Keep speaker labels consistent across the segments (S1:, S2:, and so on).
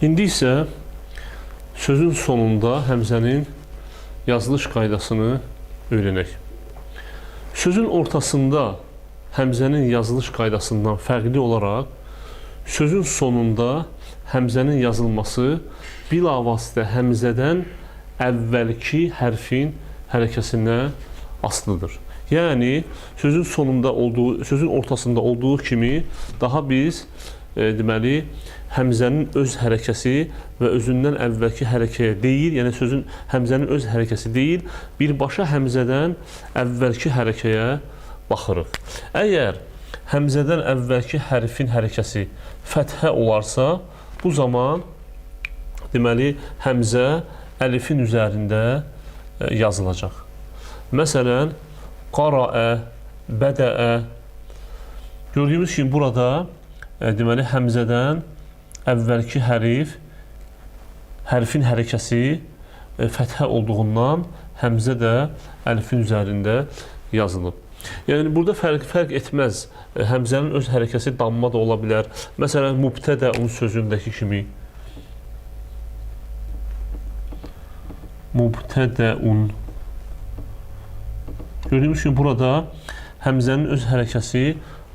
S1: İndi isə sözün sonunda həmzənin yazılış qaydasını öyrənək. Sözün ortasında həmzənin yazılış qaydasından fərqli olaraq sözün sonunda həmzənin yazılması bilavasitə həmzədən əvvəlki hərfin hərəkəsinə asılıdır. Yəni sözün sonunda olduğu, sözün ortasında olduğu kimi daha biz deməli həmzənin öz hərəkəsi və özündən əvvəlki hərəkəyə deyil, yəni sözün həmzənin öz hərəkəsi deyil, birbaşa həmzədən əvvəlki hərəkəyə baxırıq. Əgər həmzədən əvvəlki hərfin hərəkəsi fəthə olarsa, bu zaman deməli həmzə əlifin üzərində yazılacaq. Məsələn, qaraə, bədəə. Gördüyümüz kimi burada deməli həmzədən əvvəlki hərfin hərəkəsi fəthə olduğundan həmzə də əlifin üzərində yazılıb. Yəni burada fərq etməz. Həmzənin öz hərəkəsi damma da ola bilər. Məsələn, mübtədəun sözündəki kimi. Mübtədəun. Gördüyümüz kimi burada həmzənin öz hərəkəsi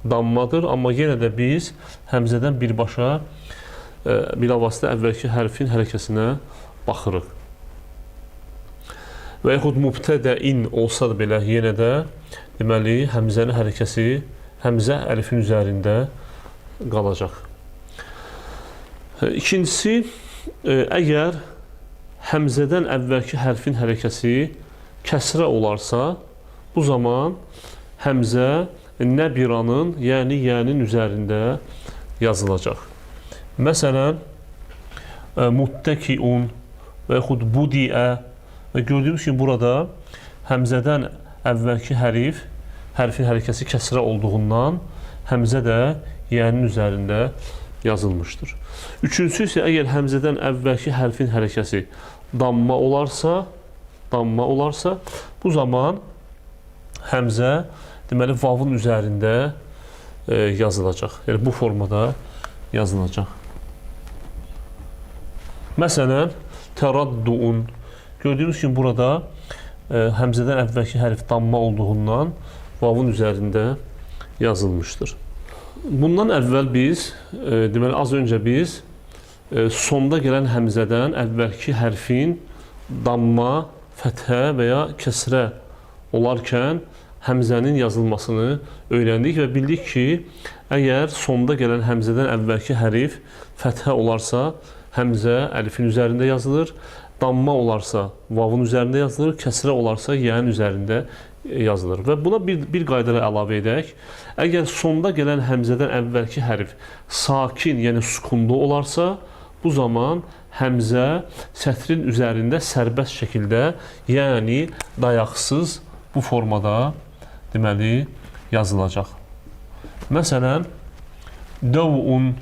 S1: dammadır, amma yenə də biz həmzədən birbaşa bilavasitə əvvəlki hərfin hərəkəsinə baxırıq. Və yaxud mübtədəin olsa da belə yenə də deməli həmzənin hərəkəsi həmzə əlifin üzərində qalacaq. İkincisi, əgər həmzədən əvvəlki hərfin hərəkəsi kəsrə olarsa, bu zaman həmzə nəbiranın, yəni yənin üzərində yazılacaq. Məsələn, muttəkiun və yaxud budiə və gördüyümüz kimi burada həmzədən əvvəlki hərfin hərəkəsi kəsrə olduğundan həmzə də yənin üzərində yazılmışdır. Üçüncüsü isə əgər həmzədən əvvəlki hərfin hərəkəsi damma olarsa, bu zaman həmzə deməli vavın üzərində yazılacaq. Yəni bu formada yazılacaq. Məsələn, təradduun. Gördüyünüz kimi burada həmzədən əvvəlki hərf damma olduğundan vavın üzərində yazılmışdır. Bundan əvvəl biz, deməli az öncə biz sonda gələn həmzədən əvvəlki hərfin damma, fəthə və ya kəsrə olarkən həmzənin yazılmasını öyrəndik və bildik ki, əgər sonda gələn həmzədən əvvəlki hərf fəthə olarsa, həmzə əlifin üzərində yazılır, damma olarsa vavın üzərində yazılır, kəsrə olarsa yənin üzərində yazılır. Və buna bir qayda əlavə edək. Əgər sonda gələn həmzədən əvvəlki hərf sakin, yəni sukunlu olarsa, bu zaman həmzə sətrin üzərində sərbəst şəkildə, yəni dayaqsız bu formada deməli yazılacaq. Məsələn, dəvun,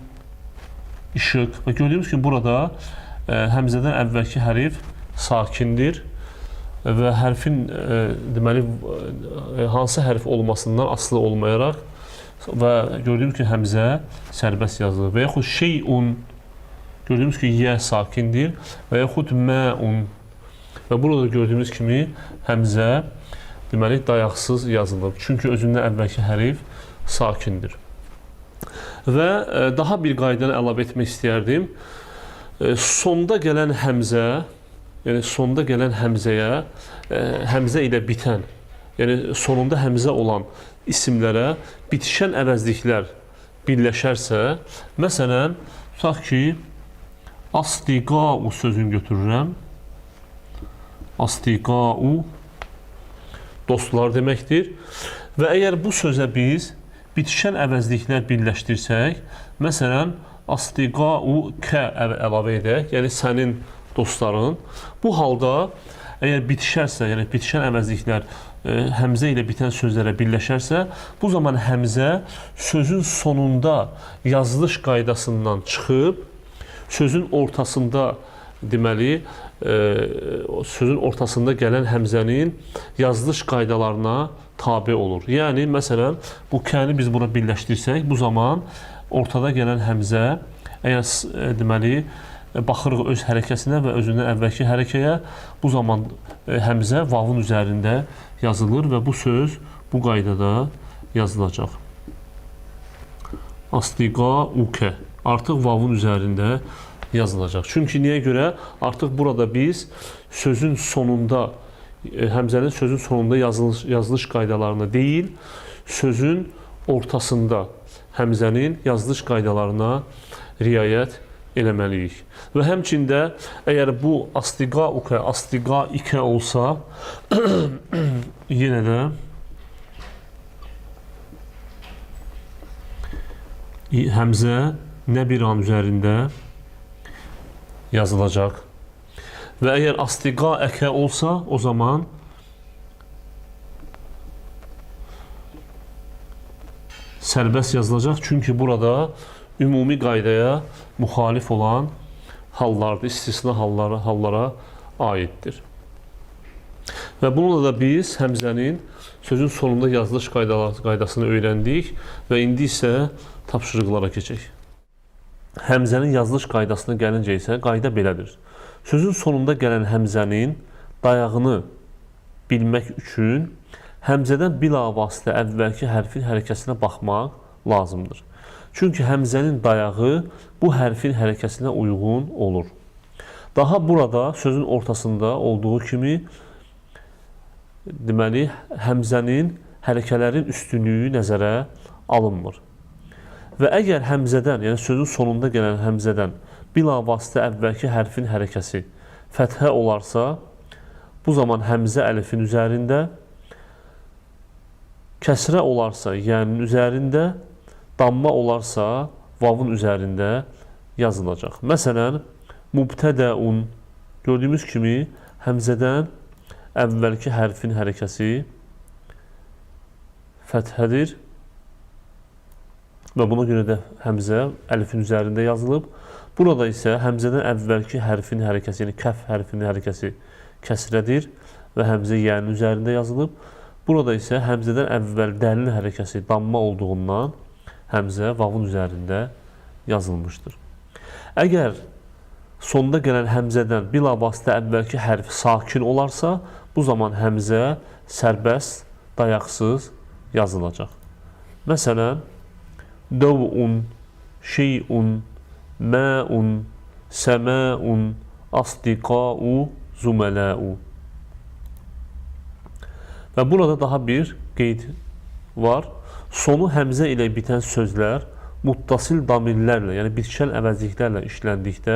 S1: işıq. Və gördüyümüz kimi burada həmzədən əvvəlki hərf sakindir və hərfin deməli hansı hərf olmasından asılı olmayaraq və gördüyümüz ki, həmzə sərbəst yazılır. Və yaxud şeyun, gördüyümüz ki, yə sakindir və yaxud məun. Və burada gördüyümüz kimi həmzə deməli dayaqsız yazılıb. Çünki özündən əvvəlki hərf sakindir. Və daha bir qaydanı əlavə etmək istəyərdim. Sonda gələn həmzə, yəni sonda gələn həmzəyə, həmzə ilə bitən, yəni sonunda həmzə olan isimlərə bitişən əvəzliklər birləşərsə, məsələn, tutaq ki, astiqau sözünü götürürəm. Astiqau dostlar deməkdir. Və əgər bu sözə biz bitişən əvəzliklər birləşdirsək, məsələn, astiqau kə əlavə edək, yəni sənin dostların. Bu halda əgər bitişərsə, yəni bitişən əvəzliklər həmzə ilə bitən sözlərə birləşərsə, bu zaman həmzə sözün sonunda yazılış qaydasından çıxıb, sözün ortasında deməli, sözün ortasında gələn həmzənin yazılış qaydalarına tabe olur. Yəni, məsələn, bu kəni biz buna birləşdirsək, bu zaman ortada gələn həmzə, əgər deməli, baxırıq öz hərəkəsinə və özündən əvvəlki hərəkəyə. Bu zaman həmzə vavun üzərində yazılır və bu söz bu qaydada yazılacaq. Astiqauke artıq vavun üzərində yazılacaq. Çünki niyə görə? Artıq burada biz sözün sonunda, həmzənin sözün sonunda yazılış qaydalarına deyil, sözün ortasında həmzənin yazılış qaydalarına riayət eləməliyik. Və həmçində əgər bu astiqauke, astiqaike olsa, yenə də həmzə nə bir an üzərində yazılacaq. Və əgər astiqaike olsa, o zaman sərbəst yazılacaq. Çünki burada ümumi qaydaya müxalif olan hallardır, istisna hallara aiddir. Və bununla da biz həmzənin sözün sonunda yazılış qaydasını öyrəndik və indi isə tapşırıqlara keçək. Həmzənin yazılış qaydasına gəlincə isə qayda belədir. Sözün sonunda gələn həmzənin dayağını bilmək üçün həmzədən bilavasitə əvvəlki hərfin hərəkəsinə baxmaq lazımdır. Çünki həmzənin dayağı bu hərfin hərəkəsinə uyğun olur. Daha burada sözün ortasında olduğu kimi deməli, həmzənin hərəkələrin üstünlüyü nəzərə alınmır. Və əgər həmzədən, yəni sözün sonunda gələn həmzədən bilavasitə əvvəlki hərfin hərəkəsi fəthə olarsa, bu zaman həmzə əlifin üzərində, kəsrə olarsa yənin üzərində, damma olarsa vavun üzərində yazılacaq. Məsələn, mubtədəun gördüyümüz kimi həmzədən əvvəlki hərfin hərəkəsi fəthədir və buna görə də həmzə əlifin üzərində yazılıb. Burada isə həmzədən əvvəlki hərfin hərəkəsi, yəni kəf hərfinin hərəkəsi kəsrədir və həmzə yənin üzərində yazılıb. Burada isə həmzədən əvvəl dəlil hərəkəsi damma olduğundan həmzə vavun üzərində yazılmışdır. Əgər sonda gələn həmzədən bilavasitə əvvəlki hərf sakin olarsa, bu zaman həmzə sərbəst, dayaqsız yazılacaq. Məsələn, dövun, şeyun, məun, səməun, astiqau, züməlau. Və burada daha bir qeyd var. Sonu həmzə ilə bitən sözlər muttasil damirlərlə, yəni bitişən əvəzliklərlə işləndikdə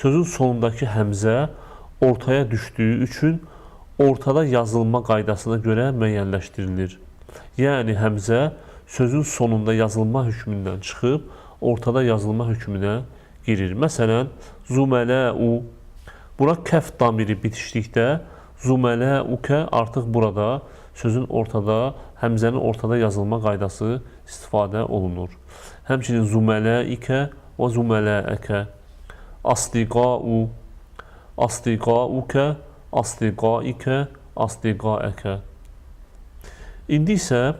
S1: sözün sonundakı həmzə ortaya düşdüyü üçün ortada yazılma qaydasına görə müəyyənləşdirilir. Yəni həmzə sözün sonunda yazılma hökmündən çıxıb ortada yazılma hökmünə girir. Məsələn, züməlau, bura kəf damiri bitişdikdə züməlaukə artıq burada sözün ortada, həmzənin ortada yazılma qaydası istifadə olunur. Həmçinin züməlaikə və züməlaəkə, astiqau, astiqaukə, astiqaikə, astiqaəkə. İndi isə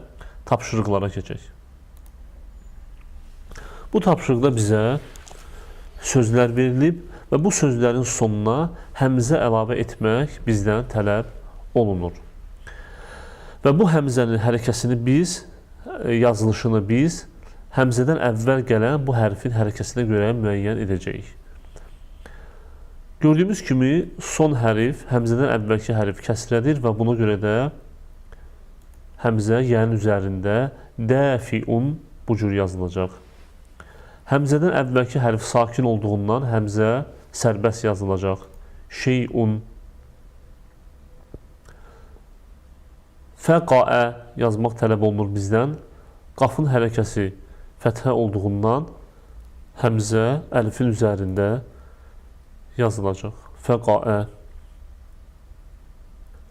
S1: tapşırıqlara keçək. Bu tapşırıqda bizə sözlər verilib və bu sözlərin sonuna həmzə əlavə etmək bizdən tələb olunur. Və bu həmzənin hərəkəsini biz, yazılışını biz həmzədən əvvəl gələn bu hərfin hərəkəsinə görə müəyyən edəcəyik. Gördüyümüz kimi son hərf, həmzədən əvvəlki hərf kəsrədir və buna görə də həmzə yənin üzərində dəfiun bu cür yazılacaq. Həmzədən əvvəlki hərf sakin olduğundan həmzə sərbəst yazılacaq. Şeyun. Fəqaə yazmaq tələb olunur bizdən. Qafın hərəkəsi fəthə olduğundan həmzə əlifin üzərində yazılacaq. Fəqaə.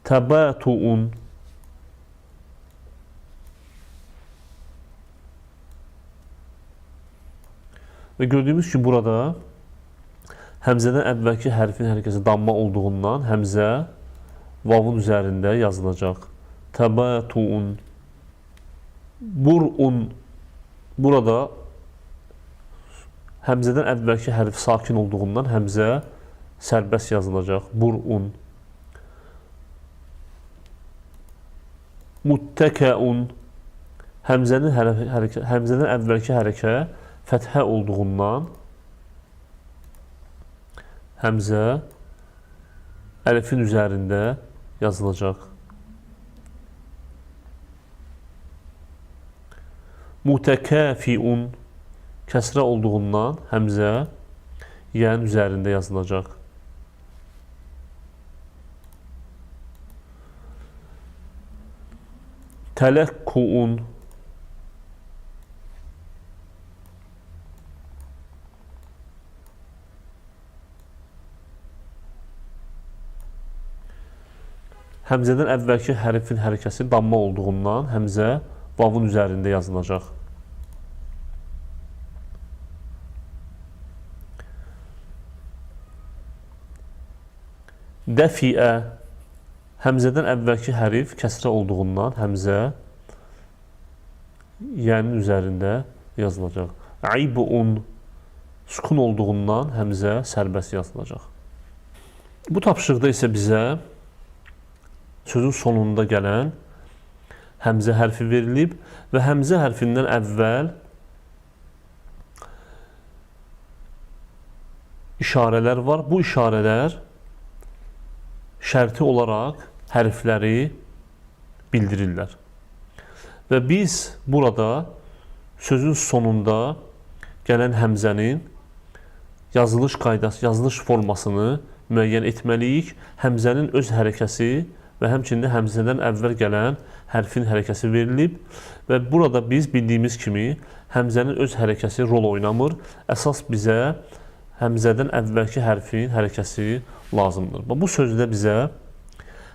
S1: Təbətuun. Və gördüyümüz ki, burada həmzədən əvvəlki hərfin hərəkəsi damma olduğundan həmzə vavun üzərində yazılacaq. Təbətuun. Burun. Burada Həmzədən əvvəlki hərf sakin olduğundan həmzə sərbəst yazılacaq. Burun. Muttəkəun. Həmzədən əvvəlki hərəkə fəthə olduğundan həmzə əlifin üzərində yazılacaq. Mutəkəfiun. Kəsrə olduğundan həmzə yənin üzərində yazılacaq. Tələkkuun. Həmzədən əvvəlki hərfin hərəkəsi damma olduğundan həmzə vavun üzərində yazılacaq. Dəfiə. Həmzədən əvvəlki hərf kəsrə olduğundan həmzə yənin üzərində yazılacaq. Aybun. Sukun olduğundan həmzə sərbəst yazılacaq. Bu tapşırıqda isə bizə sözün sonunda gələn həmzə hərfi verilib və həmzə hərfindən əvvəl işarələr var. Bu işarələr şərti olaraq hərfləri bildirirlər. Və biz burada sözün sonunda gələn həmzənin yazılış qaydası, yazılış formasını müəyyən etməliyik. Həmzənin öz hərəkəsi və həmçində həmzədən əvvəl gələn hərfin hərəkəsi verilib və burada biz bildiyimiz kimi həmzənin öz hərəkəsi rol oynamır. Əsas bizə həmzədən əvvəlki hərfin hərəkəsi lazımdır. Bu sözdə bizə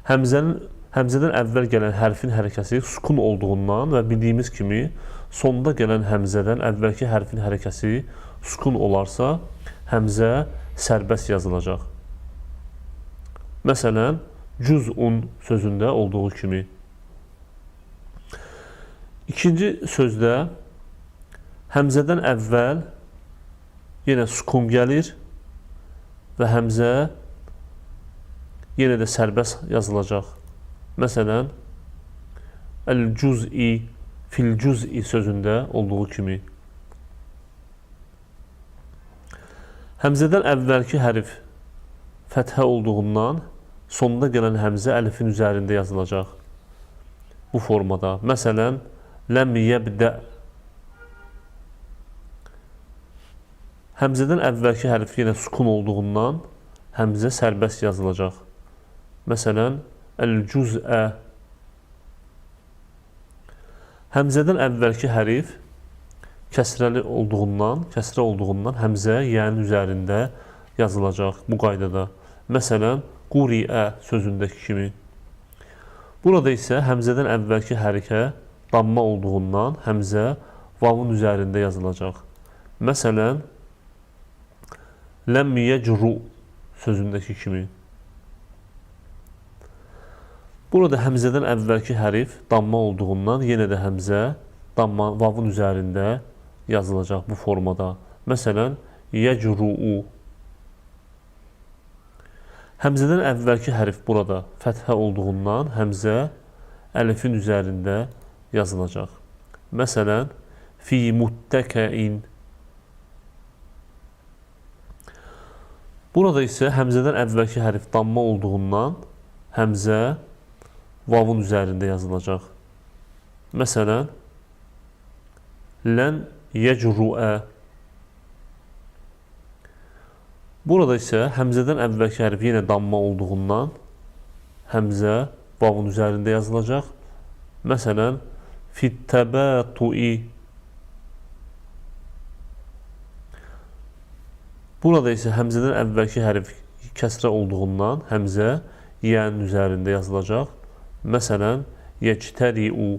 S1: həmzədən əvvəl gələn hərfin hərəkəsi sukun olduğundan və bildiyimiz kimi sonda gələn həmzədən əvvəlki hərfin hərəkəsi sukun olarsa həmzə sərbəst yazılacaq. Məsələn, cüz'un sözündə olduğu kimi. İkinci sözdə həmzədən əvvəl yenə sukun gəlir və həmzə yenə də sərbəst yazılacaq. Məsələn, əl-cüz'i, fil-cüz'i sözündə olduğu kimi. Həmzədən əvvəlki hərf fəthə olduğundan sonunda gələn həmzə əlifin üzərində yazılacaq. Bu formada. Məsələn, ləm yəbdə. Həmzədən əvvəlki hərf yenə sukun olduğundan həmzə sərbəst yazılacaq. Məsələn, əl-cüz'ə. Həmzədən əvvəlki hərf kəsrə olduğundan həmzə yənin üzərində yazılacaq bu qaydada. Məsələn, quriə sözündəki kimi. Burada isə həmzədən əvvəlki hərəkə damma olduğundan həmzə vavun üzərində yazılacaq. Məsələn, ləm yəcru sözündəki kimi. Burada həmzədən əvvəlki hərf damma olduğundan yenə də həmzə vavun üzərində yazılacaq bu formada. Məsələn, yəcru'u. Həmzədən əvvəlki hərf burada fəthə olduğundan həmzə əlifin üzərində yazılacaq. Məsələn, fi muttəkəin. Burada isə həmzədən əvvəlki hərf damma olduğundan həmzə vavun üzərində yazılacaq. Məsələn, lən yəcru'ə. Burada isə həmzədən əvvəlki hərf yenə damma olduğundan həmzə vavun üzərində yazılacaq. Məsələn, fittəbətui. Burada isə həmzədən əvvəlki hərf kəsrə olduğundan həmzə yənin üzərində yazılacaq. Məsələn, yectəri'u.